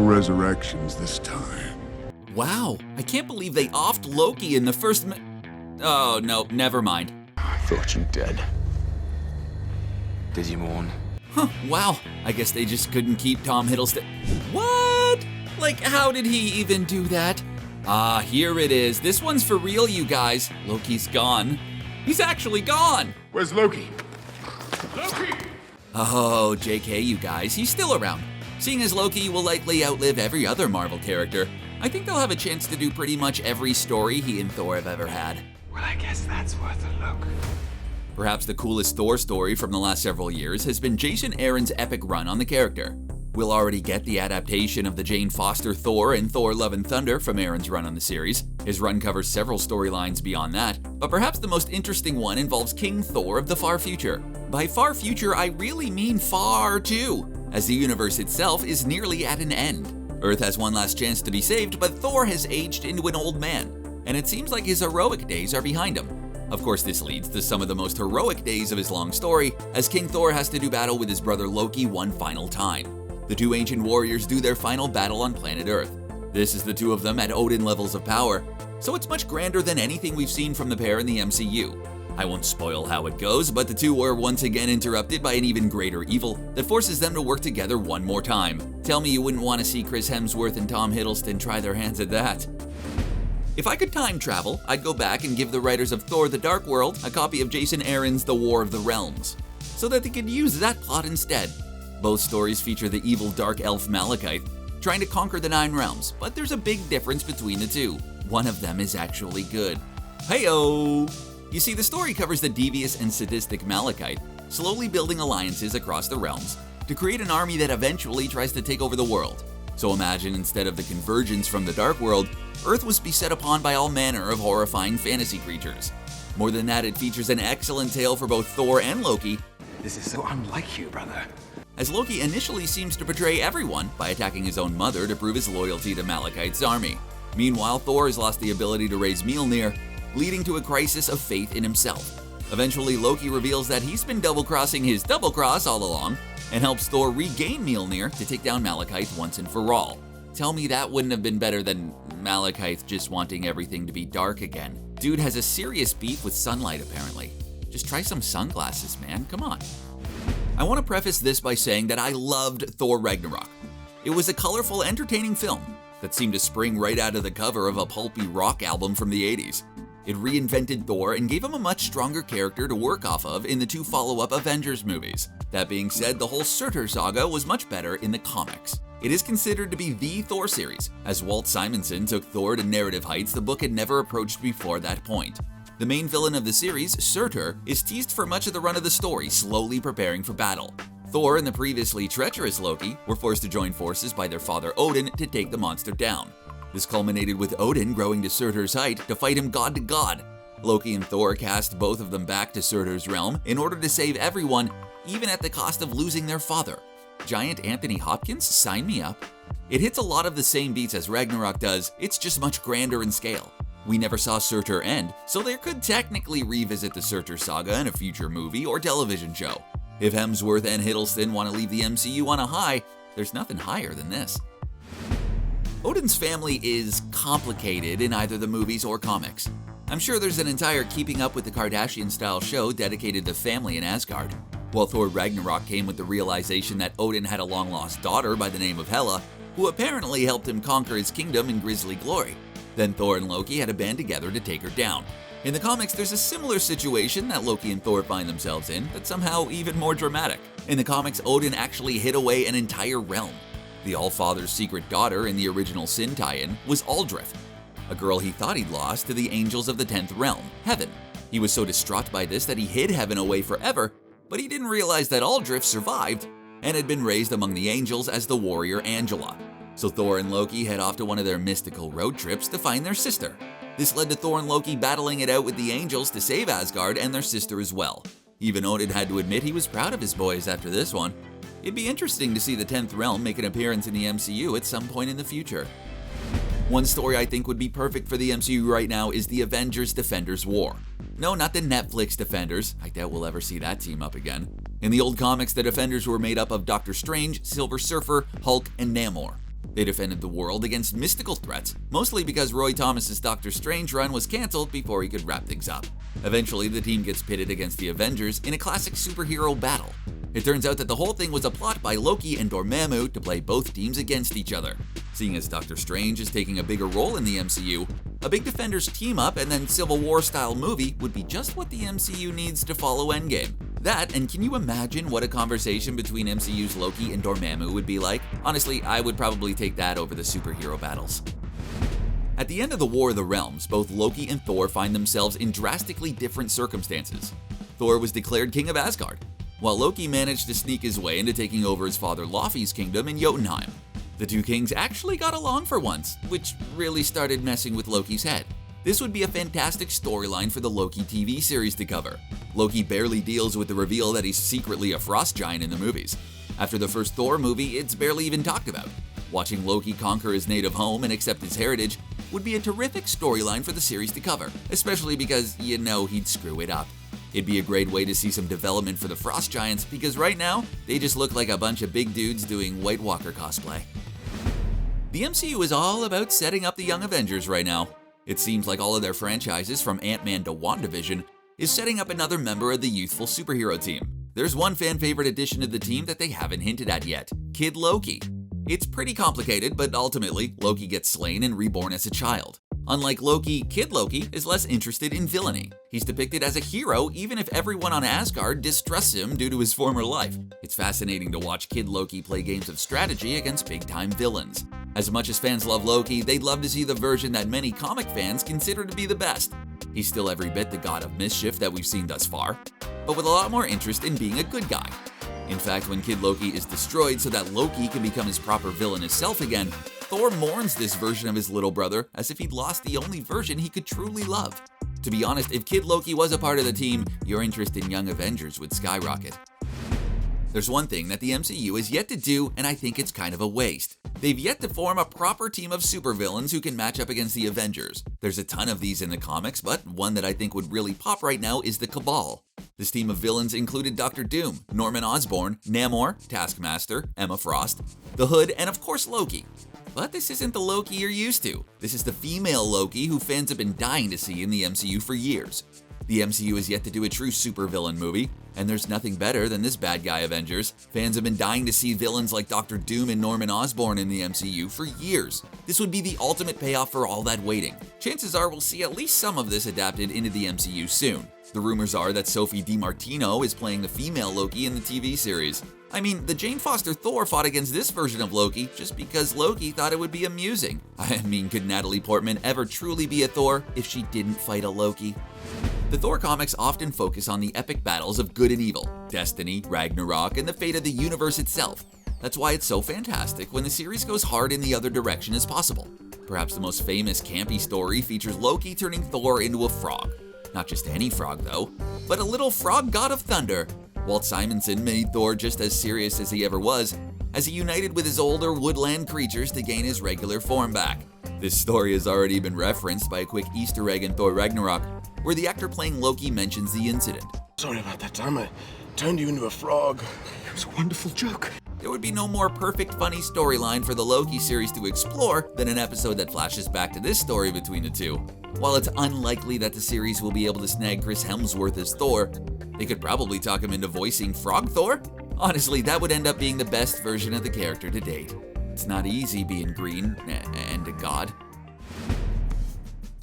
resurrections this time. Wow, I can't believe they offed Loki in the first Oh, no, never mind. I thought you dead. Did you mourn? Huh, wow, I guess they just couldn't keep Tom Hiddleston. What? Like, how did he even do that? Ah, here it is. This one's for real, you guys. Loki's gone. He's actually gone! Where's Loki? Loki! Oh, JK, you guys, he's still around. Seeing as Loki will likely outlive every other Marvel character, I think they'll have a chance to do pretty much every story he and Thor have ever had. Well, I guess that's worth a look. Perhaps the coolest Thor story from the last several years has been Jason Aaron's epic run on the character. We'll already get the adaptation of the Jane Foster Thor and Thor Love and Thunder from Aaron's run on the series. His run covers several storylines beyond that, but perhaps the most interesting one involves King Thor of the far future. By far future, I really mean far too, as the universe itself is nearly at an end. Earth has one last chance to be saved, but Thor has aged into an old man, and it seems like his heroic days are behind him. Of course, this leads to some of the most heroic days of his long story, as King Thor has to do battle with his brother Loki one final time. The two ancient warriors do their final battle on planet Earth. This is the two of them at Odin levels of power, so it's much grander than anything we've seen from the pair in the MCU. I won't spoil how it goes, but the two were once again interrupted by an even greater evil that forces them to work together one more time. Tell me you wouldn't want to see Chris Hemsworth and Tom Hiddleston try their hands at that. If I could time travel, I'd go back and give the writers of Thor: The Dark World a copy of Jason Aaron's The War of the Realms, so that they could use that plot instead. Both stories feature the evil dark elf Malekith trying to conquer the Nine Realms, but there's a big difference between the two. One of them is actually good. Hey-o! You see, the story covers the devious and sadistic Malekith slowly building alliances across the realms to create an army that eventually tries to take over the world. So imagine instead of the convergence from the Dark World, Earth was beset upon by all manner of horrifying fantasy creatures. More than that, it features an excellent tale for both Thor and Loki. This is so unlike you, brother. As Loki initially seems to betray everyone by attacking his own mother to prove his loyalty to Malekith's army. Meanwhile, Thor has lost the ability to raise Mjolnir, leading to a crisis of faith in himself. Eventually, Loki reveals that he's been double-crossing his double-cross all along, and helps Thor regain Mjolnir to take down Malekith once and for all. Tell me that wouldn't have been better than Malekith just wanting everything to be dark again. Dude has a serious beef with sunlight, apparently. Just try some sunglasses, man, come on. I want to preface this by saying that I loved Thor Ragnarok. It was a colorful, entertaining film that seemed to spring right out of the cover of a pulpy rock album from the 80s. It reinvented Thor and gave him a much stronger character to work off of in the two follow-up Avengers movies. That being said, the whole Surtur saga was much better in the comics. It is considered to be the Thor series, as Walt Simonson took Thor to narrative heights the book had never approached before that point. The main villain of the series, Surtur, is teased for much of the run of the story, slowly preparing for battle. Thor and the previously treacherous Loki were forced to join forces by their father Odin to take the monster down. This culminated with Odin growing to Surtur's height to fight him god to god. Loki and Thor cast both of them back to Surtur's realm in order to save everyone, even at the cost of losing their father. Giant Anthony Hopkins, sign me up. It hits a lot of the same beats as Ragnarok does, it's just much grander in scale. We never saw Surtur end, so they could technically revisit the Surtur saga in a future movie or television show. If Hemsworth and Hiddleston want to leave the MCU on a high, there's nothing higher than this. Odin's family is complicated in either the movies or comics. I'm sure there's an entire Keeping Up with the Kardashian-style show dedicated to family in Asgard. While Thor Ragnarok came with the realization that Odin had a long-lost daughter by the name of Hela, who apparently helped him conquer his kingdom in grisly glory. Then Thor and Loki had to band together to take her down. In the comics, there's a similar situation that Loki and Thor find themselves in, but somehow even more dramatic. In the comics, Odin actually hid away an entire realm. The Allfather's secret daughter in the original Sin tie-in was Aldrich, a girl he thought he'd lost to the angels of the 10th realm, Heaven. He was so distraught by this that he hid Heaven away forever, but he didn't realize that Aldrich survived and had been raised among the angels as the warrior Angela. So Thor and Loki head off to one of their mystical road trips to find their sister. This led to Thor and Loki battling it out with the angels to save Asgard and their sister as well. Even Odin had to admit he was proud of his boys after this one. It'd be interesting to see the 10th realm make an appearance in the MCU at some point in the future. One story I think would be perfect for the MCU right now is the Avengers Defenders War. No, not the Netflix Defenders. I doubt we'll ever see that team up again. In the old comics, the Defenders were made up of Doctor Strange, Silver Surfer, Hulk, and Namor. They defended the world against mystical threats, mostly because Roy Thomas's Doctor Strange run was cancelled before he could wrap things up. Eventually, the team gets pitted against the Avengers in a classic superhero battle. It turns out that the whole thing was a plot by Loki and Dormammu to play both teams against each other. Seeing as Doctor Strange is taking a bigger role in the MCU, a big Defenders team-up and then Civil War-style movie would be just what the MCU needs to follow Endgame. That, and can you imagine what a conversation between MCU's Loki and Dormammu would be like? Honestly, I would probably take that over the superhero battles. At the end of the War of the Realms, both Loki and Thor find themselves in drastically different circumstances. Thor was declared king of Asgard, while Loki managed to sneak his way into taking over his father Laufey's kingdom in Jotunheim. The two kings actually got along for once, which really started messing with Loki's head. This would be a fantastic storyline for the Loki TV series to cover. Loki barely deals with the reveal that he's secretly a frost giant in the movies. After the first Thor movie, it's barely even talked about. Watching Loki conquer his native home and accept his heritage would be a terrific storyline for the series to cover, especially because you know he'd screw it up. It'd be a great way to see some development for the frost giants because right now, they just look like a bunch of big dudes doing White Walker cosplay. The MCU is all about setting up the young Avengers right now. It seems like all of their franchises, from Ant-Man to WandaVision, is setting up another member of the youthful superhero team. There's one fan-favorite addition to the team that they haven't hinted at yet, Kid Loki. It's pretty complicated, but ultimately, Loki gets slain and reborn as a child. Unlike Loki, Kid Loki is less interested in villainy. He's depicted as a hero even if everyone on Asgard distrusts him due to his former life. It's fascinating to watch Kid Loki play games of strategy against big-time villains. As much as fans love Loki, they'd love to see the version that many comic fans consider to be the best. He's still every bit the god of mischief that we've seen thus far, but with a lot more interest in being a good guy. In fact, when Kid Loki is destroyed so that Loki can become his proper villainous self again, Thor mourns this version of his little brother as if he'd lost the only version he could truly love. To be honest, if Kid Loki was a part of the team, your interest in Young Avengers would skyrocket. There's one thing that the MCU has yet to do, and I think it's kind of a waste. They've yet to form a proper team of supervillains who can match up against the Avengers. There's a ton of these in the comics, but one that I think would really pop right now is the Cabal. This team of villains included Dr. Doom, Norman Osborn, Namor, Taskmaster, Emma Frost, the Hood, and of course Loki. But this isn't the Loki you're used to. This is the female Loki who fans have been dying to see in the MCU for years. The MCU has yet to do a true supervillain movie, and there's nothing better than this bad guy Avengers. Fans have been dying to see villains like Dr. Doom and Norman Osborn in the MCU for years. This would be the ultimate payoff for all that waiting. Chances are we'll see at least some of this adapted into the MCU soon. The rumors are that Sophie DiMartino is playing the female Loki in the TV series. I mean, the Jane Foster Thor fought against this version of Loki just because Loki thought it would be amusing. I mean, could Natalie Portman ever truly be a Thor if she didn't fight a Loki? The Thor comics often focus on the epic battles of good and evil, destiny, Ragnarok, and the fate of the universe itself. That's why it's so fantastic when the series goes hard in the other direction as possible. Perhaps the most famous campy story features Loki turning Thor into a frog. Not just any frog though, but a little frog god of thunder. Walt Simonson made Thor just as serious as he ever was, as he united with his older woodland creatures to gain his regular form back. This story has already been referenced by a quick Easter egg in Thor Ragnarok, where the actor playing Loki mentions the incident. Sorry about that time I turned you into a frog. It was a wonderful joke. There would be no more perfect, funny storyline for the Loki series to explore than an episode that flashes back to this story between the two. While it's unlikely that the series will be able to snag Chris Hemsworth as Thor, they could probably talk him into voicing Frog Thor. Honestly, that would end up being the best version of the character to date. It's not easy being green and a god.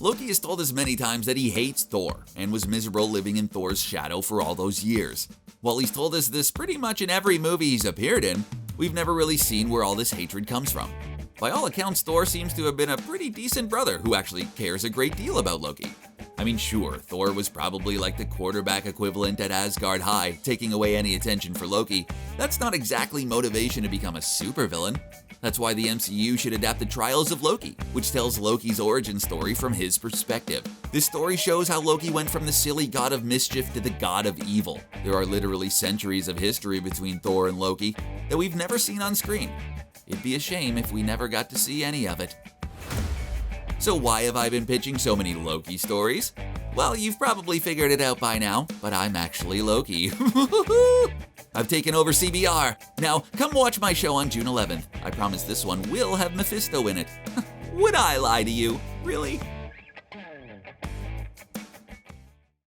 Loki has told us many times that he hates Thor and was miserable living in Thor's shadow for all those years. While he's told us this pretty much in every movie he's appeared in, we've never really seen where all this hatred comes from. By all accounts, Thor seems to have been a pretty decent brother who actually cares a great deal about Loki. I mean, sure, Thor was probably like the quarterback equivalent at Asgard High, taking away any attention for Loki. That's not exactly motivation to become a supervillain. That's why the MCU should adapt the Trials of Loki, which tells Loki's origin story from his perspective. This story shows how Loki went from the silly god of mischief to the god of evil. There are literally centuries of history between Thor and Loki that we've never seen on screen. It'd be a shame if we never got to see any of it. So why have I been pitching so many Loki stories? Well, you've probably figured it out by now, but I'm actually Loki. I've taken over CBR. Now, come watch my show on June 11th. I promise this one will have Mephisto in it. Would I lie to you? Really?